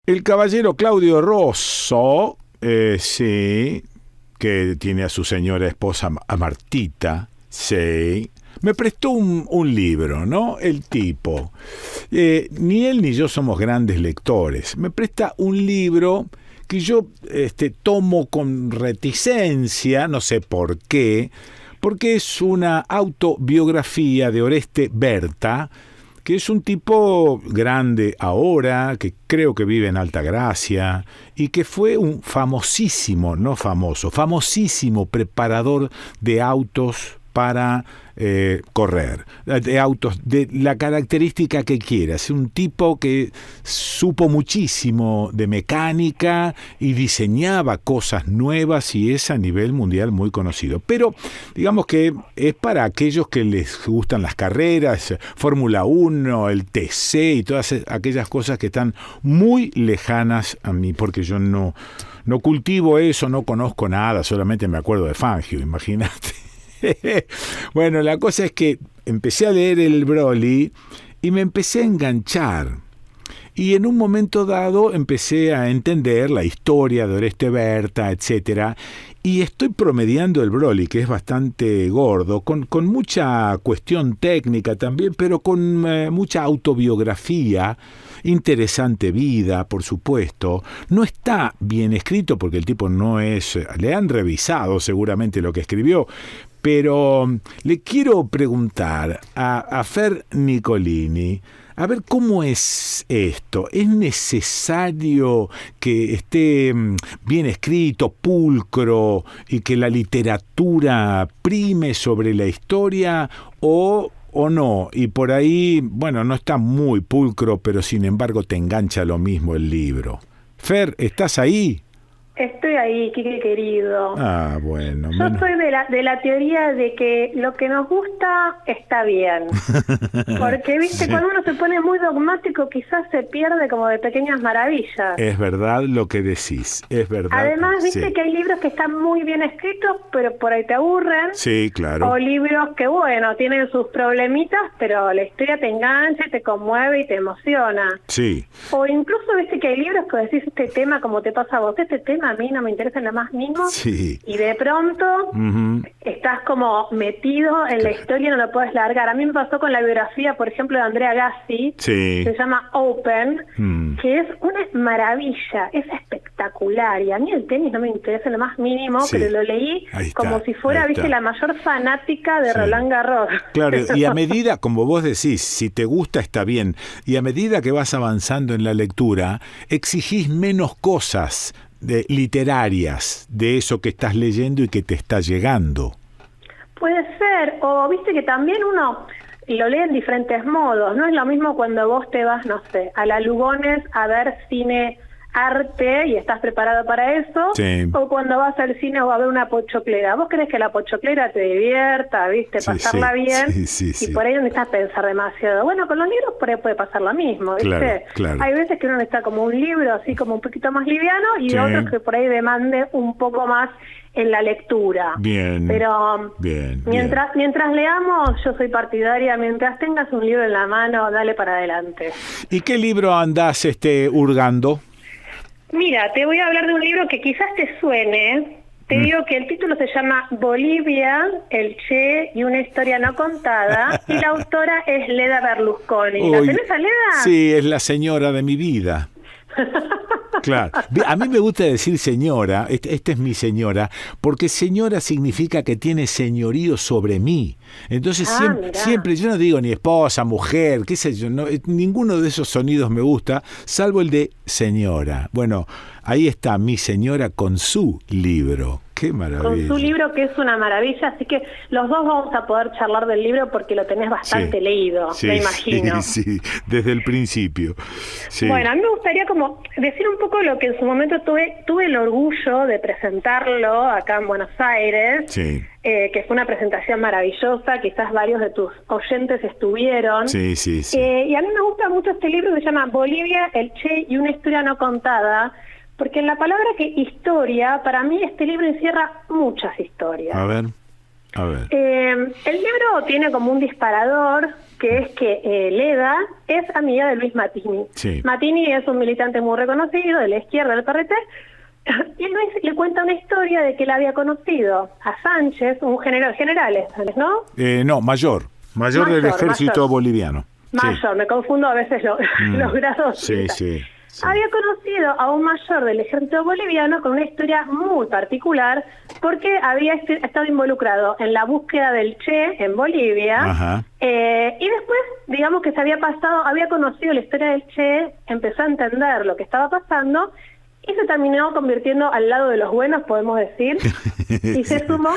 El caballero Claudio Rosso, sí, que tiene a su señora esposa, a Martita, sí, me prestó un libro, ¿no? El tipo. Ni él ni yo somos grandes lectores. Me presta un libro que yo tomo con reticencia, no sé por qué, porque es una autobiografía de Oreste Berta, que es un tipo grande ahora, que creo que vive en Altagracia, y que fue un famosísimo, no famoso, famosísimo preparador de autos para correr, de autos, de la característica que quieras. Un tipo que supo muchísimo de mecánica y diseñaba cosas nuevas y es a nivel mundial muy conocido. Pero digamos que es para aquellos que les gustan las carreras, Fórmula 1, el TC y todas aquellas cosas que están muy lejanas a mí, porque yo no cultivo eso, no conozco nada, solamente me acuerdo de Fangio, imagínate. Bueno, la cosa es que empecé a leer el Broly y me empecé a enganchar. Y en un momento dado empecé a entender la historia de Oreste Berta, etcétera. Y estoy promediando el Broly, que es bastante gordo, con mucha cuestión técnica también, pero con mucha autobiografía, interesante vida, por supuesto. No está bien escrito porque el tipo no es... Le han revisado seguramente lo que escribió, pero le quiero preguntar a Fer Nicolini, a ver cómo es esto. ¿Es necesario que esté bien escrito, pulcro, y que la literatura prime sobre la historia o no? Y por ahí, bueno, no está muy pulcro, pero sin embargo te engancha lo mismo el libro. Fer, ¿estás ahí? Estoy ahí, Quique querido. Ah, bueno. Yo soy de la teoría de que lo que nos gusta está bien. Porque, viste, sí, cuando uno se pone muy dogmático, quizás se pierde como de pequeñas maravillas. Es verdad lo que decís, es verdad. Además, viste, sí, que hay libros que están muy bien escritos, pero por ahí te aburren. Sí, claro. O libros que, bueno, tienen sus problemitas, pero la historia te engancha, te conmueve y te emociona. Sí. O incluso, viste, que hay libros que decís, este tema, como te pasa a vos, este tema a mí no me interesa en lo más mínimo, sí, y de pronto estás como metido en la historia y no lo puedes largar. A mí me pasó con la biografía, por ejemplo, de Andrea Gassi, sí, se llama Open, que es una maravilla, es espectacular, y a mí el tenis no me interesa en lo más mínimo, sí, pero lo leí como si fuera, viste, la mayor fanática de Roland Garros. Claro, y a medida, como vos decís, si te gusta está bien, y a medida que vas avanzando en la lectura, exigís menos cosas literarias de eso que estás leyendo y que te está llegando. Puede ser, o viste que también uno lo lee en diferentes modos, no es lo mismo cuando vos te vas, no sé, a la Lugones a ver cine arte y estás preparado para eso, sí, o cuando vas al cine o a ver una pochoclera. ¿Vos crees que la pochoclera te divierta, viste, sí, pasarla bien? Sí, y por ahí no necesitas pensar demasiado. Bueno, con los libros por ahí puede pasar lo mismo, ¿viste? Claro, claro. Hay veces que uno necesita como un libro así como un poquito más liviano y sí, otros que por ahí demande un poco más en la lectura. Bien. Pero mientras leamos, yo soy partidaria, mientras tengas un libro en la mano, dale para adelante. ¿Y qué libro andás hurgando? Mira, te voy a hablar de un libro que quizás te suene. Te digo que el título se llama Bolivia, el Che y una historia no contada, y la autora es Leda Berlusconi. ¿La tenés a Leda? Sí, es la señora de mi vida. Claro. A mí me gusta decir señora, esta es mi señora, porque señora significa que tiene señorío sobre mí. Entonces siempre, yo no digo ni esposa, mujer, qué sé yo, no, ninguno de esos sonidos me gusta, salvo el de señora. Bueno, ahí está mi señora con su libro. Qué maravilla. Con su libro, que es una maravilla, así que los dos vamos a poder charlar del libro porque lo tenés bastante leído, me imagino. Sí, desde el principio. Sí. Bueno, a mí me gustaría como decir un poco lo que en su momento tuve el orgullo de presentarlo acá en Buenos Aires, que fue una presentación maravillosa, quizás varios de tus oyentes estuvieron. Sí. Y a mí me gusta mucho este libro que se llama Bolivia, el Che y una historia no contada, porque en la palabra que historia, para mí este libro encierra muchas historias. A ver. A ver. El libro tiene como un disparador, que es que Leda es amiga de Luis Mattini. Sí. Mattini es un militante muy reconocido de la izquierda del PRT, y Luis le cuenta una historia de que él había conocido a Sánchez, un general, ¿no? No, mayor del ejército boliviano. Mayor, sí. Me confundo a veces los grados. Sí, sí. Sí. Había conocido a un mayor del ejército boliviano con una historia muy particular porque había estado involucrado en la búsqueda del Che en Bolivia. Y después, digamos que había conocido la historia del Che, empezó a entender lo que estaba pasando y se terminó convirtiendo al lado de los buenos, podemos decir, y se sumó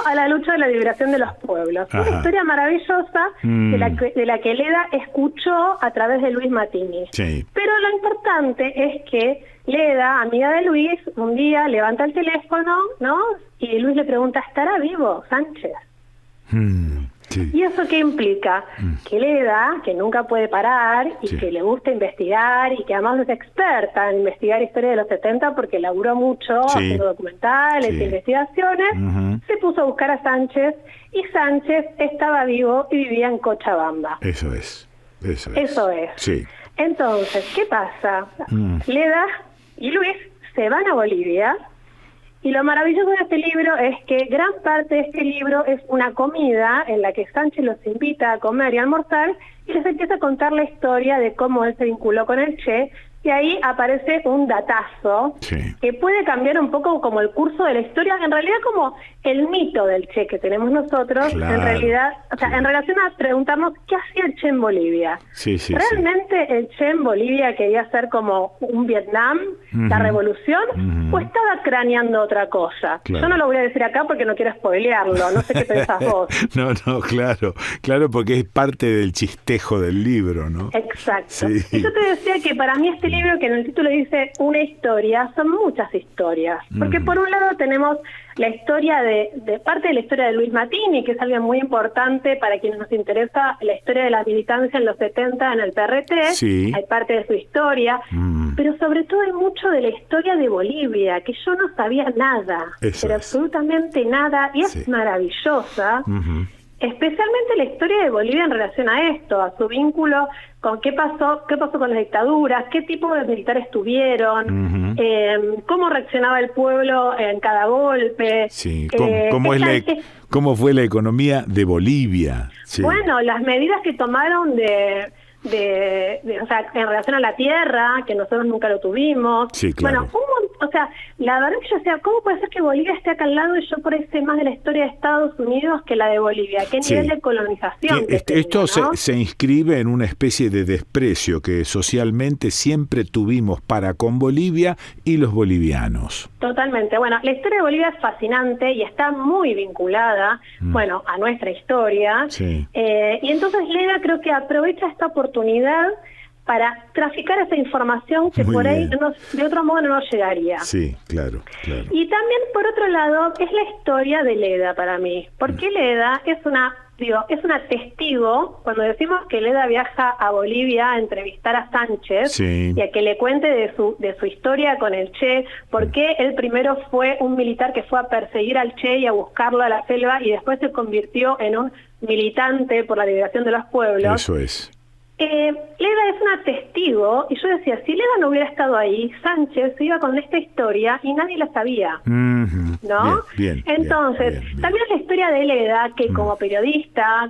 a la lucha de la liberación de los pueblos. Una historia maravillosa de la que Leda escuchó a través de Luis Mattini. Sí. Pero lo importante es que Leda, amiga de Luis, un día levanta el teléfono, ¿no? Y Luis le pregunta, ¿estará vivo Sánchez? Sí. ¿Y eso qué implica? Que Leda, que nunca puede parar y que le gusta investigar y que además es experta en investigar historia de los 70 porque laburó mucho haciendo documentales, investigaciones, se puso a buscar a Sánchez y Sánchez estaba vivo y vivía en Cochabamba. Eso es. Sí. Entonces, ¿qué pasa? Leda y Luis se van a Bolivia. Y lo maravilloso de este libro es que gran parte de este libro es una comida en la que Sánchez los invita a comer y a almorzar y les empieza a contar la historia de cómo él se vinculó con el Che, y ahí aparece un datazo que puede cambiar un poco como el curso de la historia, en realidad como el mito del Che que tenemos nosotros, en realidad, en relación a preguntarnos qué hacía el Che en Bolivia. ¿Realmente el Che en Bolivia quería ser como un Vietnam, la revolución, o estaba craneando otra cosa? Yo no lo voy a decir acá porque no quiero spoilearlo, no sé qué pensás vos. No, claro, porque es parte del chistejo del libro, ¿no? Exacto. Sí. Y yo te decía que para mí este libro, que en el título dice una historia, son muchas historias, porque por un lado tenemos la historia de parte de la historia de Luis Mattini, que es alguien muy importante para quienes nos interesa la historia de la militancia en los 70 en el PRT, hay parte de su historia, pero sobre todo hay mucho de la historia de Bolivia, que yo no sabía nada, absolutamente nada, y es maravillosa. Especialmente la historia de Bolivia en relación a esto, a su vínculo con qué pasó con las dictaduras, qué tipo de militares tuvieron, cómo reaccionaba el pueblo en cada golpe. Sí, cómo fue la economía de Bolivia. Sí. Bueno, las medidas que tomaron en relación a la tierra, que nosotros nunca lo tuvimos. Sí, claro. Bueno, la verdad que yo decía, ¿cómo puede ser que Bolivia esté acá al lado y yo por ahí sé más de la historia de Estados Unidos que la de Bolivia? ¿Qué nivel de colonización? Esto se inscribe en una especie de desprecio que socialmente siempre tuvimos para con Bolivia y los bolivianos. Totalmente. Bueno, la historia de Bolivia es fascinante y está muy vinculada, a nuestra historia. Sí. Y entonces Leda creo que aprovecha esta oportunidad para traficar esa información que por ahí de otro modo no nos llegaría. Sí, claro. Y también, por otro lado, es la historia de Leda para mí, porque Leda es una testigo, cuando decimos que Leda viaja a Bolivia a entrevistar a Sánchez y a que le cuente de su historia con el Che, porque él primero fue un militar que fue a perseguir al Che y a buscarlo a la selva y después se convirtió en un militante por la liberación de los pueblos. Eso es. Leda es una testigo, y yo decía, si Leda no hubiera estado ahí, Sánchez se iba con esta historia y nadie la sabía, ¿no? Bien, entonces, también la historia de Leda, que como periodista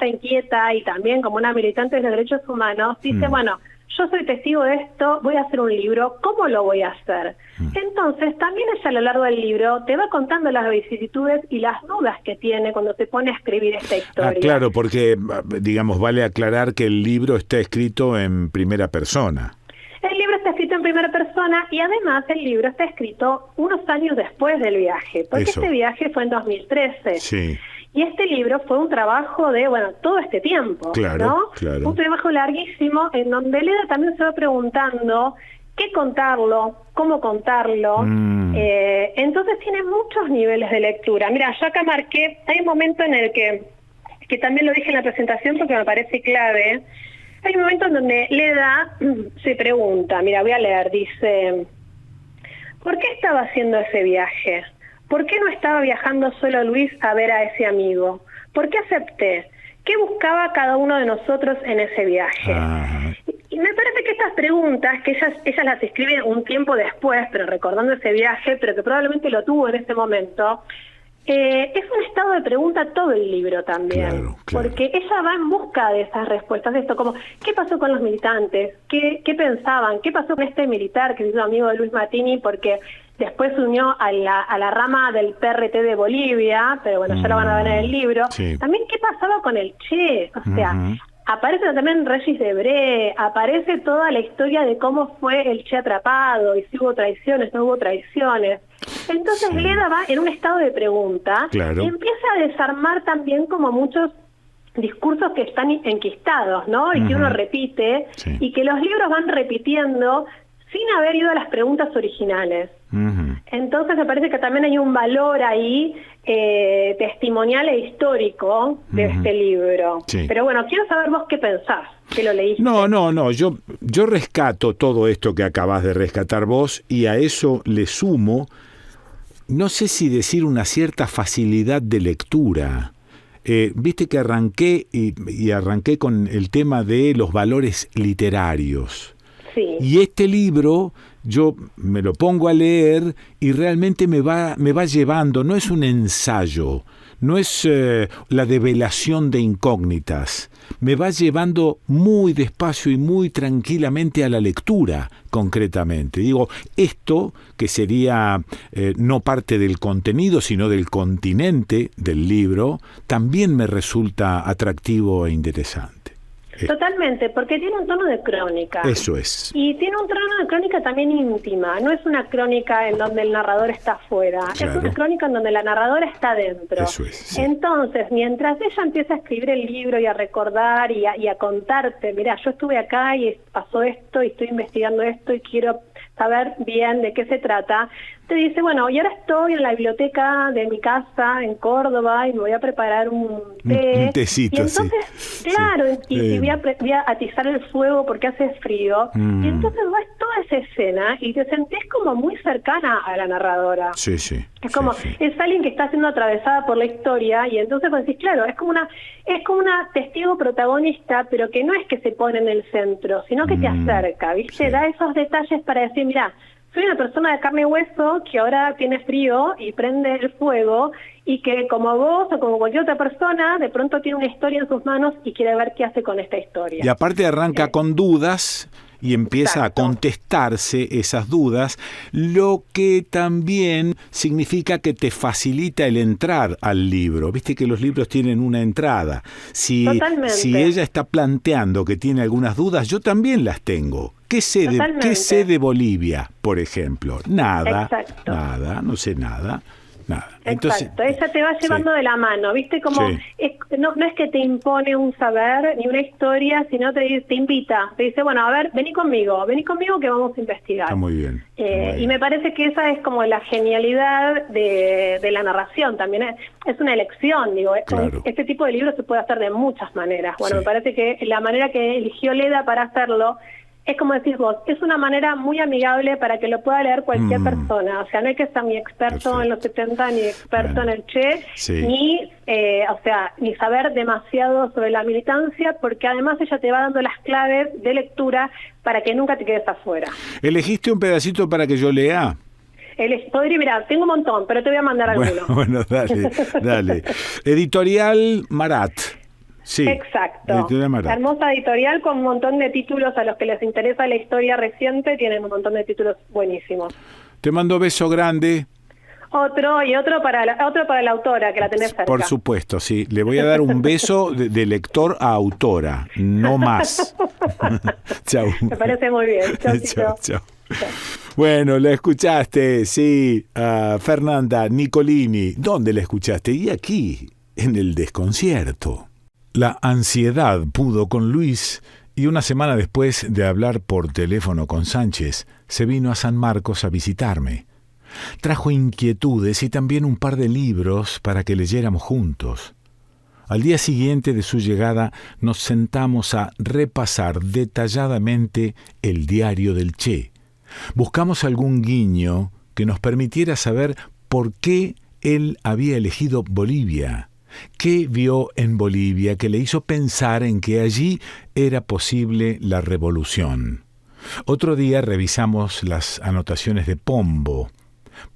inquieta y también como una militante de los derechos humanos, dice, bueno, yo soy testigo de esto, voy a hacer un libro, ¿cómo lo voy a hacer? Entonces, también ella a lo largo del libro te va contando las vicisitudes y las dudas que tiene cuando se pone a escribir esta historia. Claro, porque, digamos, vale aclarar que el libro está escrito en primera persona. El libro está escrito en primera persona y además el libro está escrito unos años después del viaje, porque este viaje fue en 2013. Sí. Y este libro fue un trabajo de, todo este tiempo, ¿no? Claro. Un trabajo larguísimo en donde Leda también se va preguntando qué contarlo, cómo contarlo. Entonces tiene muchos niveles de lectura. Mira, yo acá marqué, hay un momento en el que también lo dije en la presentación porque me parece clave, hay un momento en donde Leda se pregunta, mira, voy a leer, dice, ¿por qué estaba haciendo ese viaje? ¿Por qué no estaba viajando solo Luis a ver a ese amigo? ¿Por qué acepté? ¿Qué buscaba cada uno de nosotros en ese viaje? Y me parece que estas preguntas, que ellas las escriben un tiempo después, pero recordando ese viaje, pero que probablemente lo tuvo en ese momento, es un estado de pregunta todo el libro también, claro. porque ella va en busca de esas respuestas, de esto como, ¿qué pasó con los militantes? ¿Qué pensaban? ¿Qué pasó con este militar que se hizo amigo de Luis Mattini? Porque después se unió a la rama del PRT de Bolivia, pero bueno, ya lo van a ver en el libro. Sí. También, ¿qué pasaba con el Che? O sea, aparece también Regis Debré, aparece toda la historia de cómo fue el Che atrapado, y si hubo traiciones, no hubo traiciones. Entonces Leda va en un estado de pregunta y empieza a desarmar también como muchos discursos que están enquistados, ¿no? Y que uno repite, y que los libros van repitiendo sin haber ido a las preguntas originales. Entonces me parece que también hay un valor ahí testimonial e histórico de este libro. Pero bueno, quiero saber vos qué pensás, que lo leíste. No, yo rescato todo esto que acabás de rescatar vos, y a eso le sumo, no sé si decir una cierta facilidad de lectura. Viste que arranqué y arranqué con el tema de los valores literarios. Sí. Y este libro yo me lo pongo a leer y realmente me va llevando, no es un ensayo, no es la develación de incógnitas, me va llevando muy despacio y muy tranquilamente a la lectura, concretamente. Digo, esto que sería no parte del contenido, sino del continente del libro, también me resulta atractivo e interesante. Totalmente, porque tiene un tono de crónica. Eso es. Y tiene un tono de crónica también íntima. No es una crónica en donde el narrador está afuera. Claro. Es una crónica en donde la narradora está dentro. Eso es. Sí. Entonces, mientras ella empieza a escribir el libro y a recordar y a contarte, mira, yo estuve acá y pasó esto y estoy investigando esto y quiero saber bien de qué se trata, te dice, bueno, y ahora estoy en la biblioteca de mi casa en Córdoba y me voy a preparar un té. Un tecito, y entonces, claro, y voy a atizar el fuego porque hace frío. Y entonces vas toda esa escena y te sentís como muy cercana a la narradora. Sí. Es como, es alguien que está siendo atravesada por la historia y entonces vos decís, claro, es como una testigo protagonista, pero que no es que se pone en el centro, sino que te acerca, ¿viste? Sí. Da esos detalles para decir, mira, soy una persona de carne y hueso que ahora tiene frío y prende el fuego y que como vos o como cualquier otra persona de pronto tiene una historia en sus manos y quiere ver qué hace con esta historia. Y aparte arranca con dudas y empieza a contestarse esas dudas, lo que también significa que te facilita el entrar al libro. Viste que los libros tienen una entrada. Si ella está planteando que tiene algunas dudas, yo también las tengo. ¿Qué sé de Bolivia, por ejemplo? Nada, no sé nada. Entonces, exacto, ella te va llevando de la mano, ¿viste? Como no es que te impone un saber ni una historia, sino te invita, te dice, bueno, a ver, vení conmigo que vamos a investigar. Está muy bien. Y me parece que esa es como la genialidad de la narración, también es una elección, digo, claro. Este tipo de libros se puede hacer de muchas maneras. Bueno, me parece que la manera que eligió Leda para hacerlo es como decís vos, es una manera muy amigable para que lo pueda leer cualquier persona. O sea, no hay que ser ni experto en los 70, ni experto en el Che, ni saber demasiado sobre la militancia, porque además ella te va dando las claves de lectura para que nunca te quedes afuera. ¿Elegiste un pedacito para que yo lea? Podría, mira, tengo un montón, pero te voy a mandar alguno. Bueno, dale. Editorial Marat. Sí, exacto. La hermosa editorial con un montón de títulos a los que les interesa la historia reciente, tienen un montón de títulos buenísimos. Te mando beso grande. Otro para la autora, que la tenés cerca. Por supuesto, sí. Le voy a dar un beso de lector a autora, no más. Chau. Me parece muy bien. Chau. Bueno, la escuchaste, sí, a Fernanda Nicolini. ¿Dónde la escuchaste? Y aquí, en El Desconcierto. La ansiedad pudo con Luis y una semana después de hablar por teléfono con Sánchez, se vino a San Marcos a visitarme. Trajo inquietudes y también un par de libros para que leyéramos juntos. Al día siguiente de su llegada nos sentamos a repasar detalladamente el diario del Che. Buscamos algún guiño que nos permitiera saber por qué él había elegido Bolivia. ¿Qué vio en Bolivia que le hizo pensar en que allí era posible la revolución? Otro día revisamos las anotaciones de Pombo.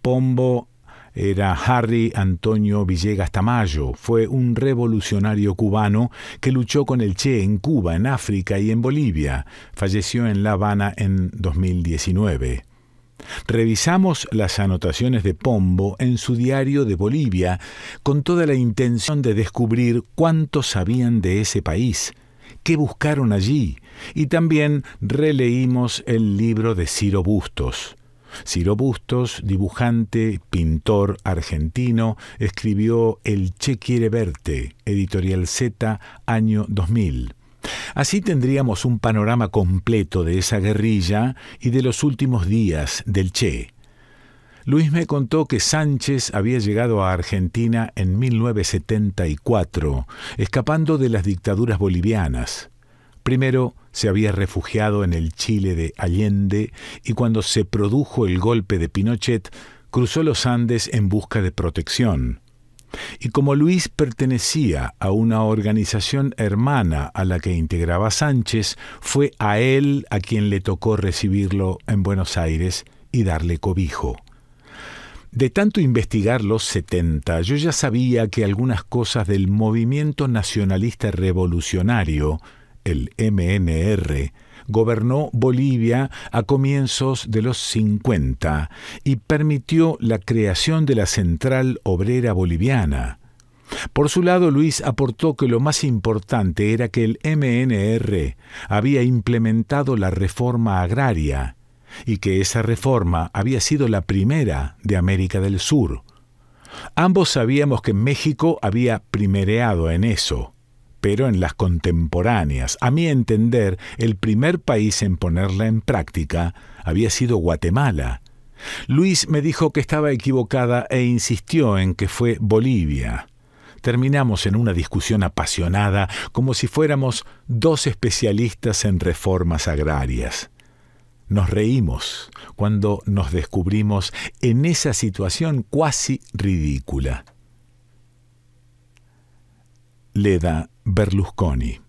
Pombo era Harry Antonio Villegas Tamayo. Fue un revolucionario cubano que luchó con el Che en Cuba, en África y en Bolivia. Falleció en La Habana en 2019. Revisamos las anotaciones de Pombo en su diario de Bolivia con toda la intención de descubrir cuánto sabían de ese país, qué buscaron allí, y también releímos el libro de Ciro Bustos. Ciro Bustos, dibujante, pintor argentino, escribió El Che quiere verte, Editorial Z, año 2000. Así tendríamos un panorama completo de esa guerrilla y de los últimos días del Che. Luis me contó que Sánchez había llegado a Argentina en 1974, escapando de las dictaduras bolivianas. Primero se había refugiado en el Chile de Allende y cuando se produjo el golpe de Pinochet, cruzó los Andes en busca de protección. Y como Luis pertenecía a una organización hermana a la que integraba Sánchez, fue a él a quien le tocó recibirlo en Buenos Aires y darle cobijo. De tanto investigar los 70, yo ya sabía que algunas cosas del movimiento nacionalista revolucionario, el MNR, gobernó Bolivia a comienzos de los 50 y permitió la creación de la Central Obrera Boliviana. Por su lado, Luis aportó que lo más importante era que el MNR había implementado la reforma agraria y que esa reforma había sido la primera de América del Sur. Ambos sabíamos que México había primereado en eso, pero en las contemporáneas, a mi entender, el primer país en ponerla en práctica había sido Guatemala. Luis me dijo que estaba equivocada e insistió en que fue Bolivia. Terminamos en una discusión apasionada, como si fuéramos dos especialistas en reformas agrarias. Nos reímos cuando nos descubrimos en esa situación cuasi ridícula. Leda Berlusconi.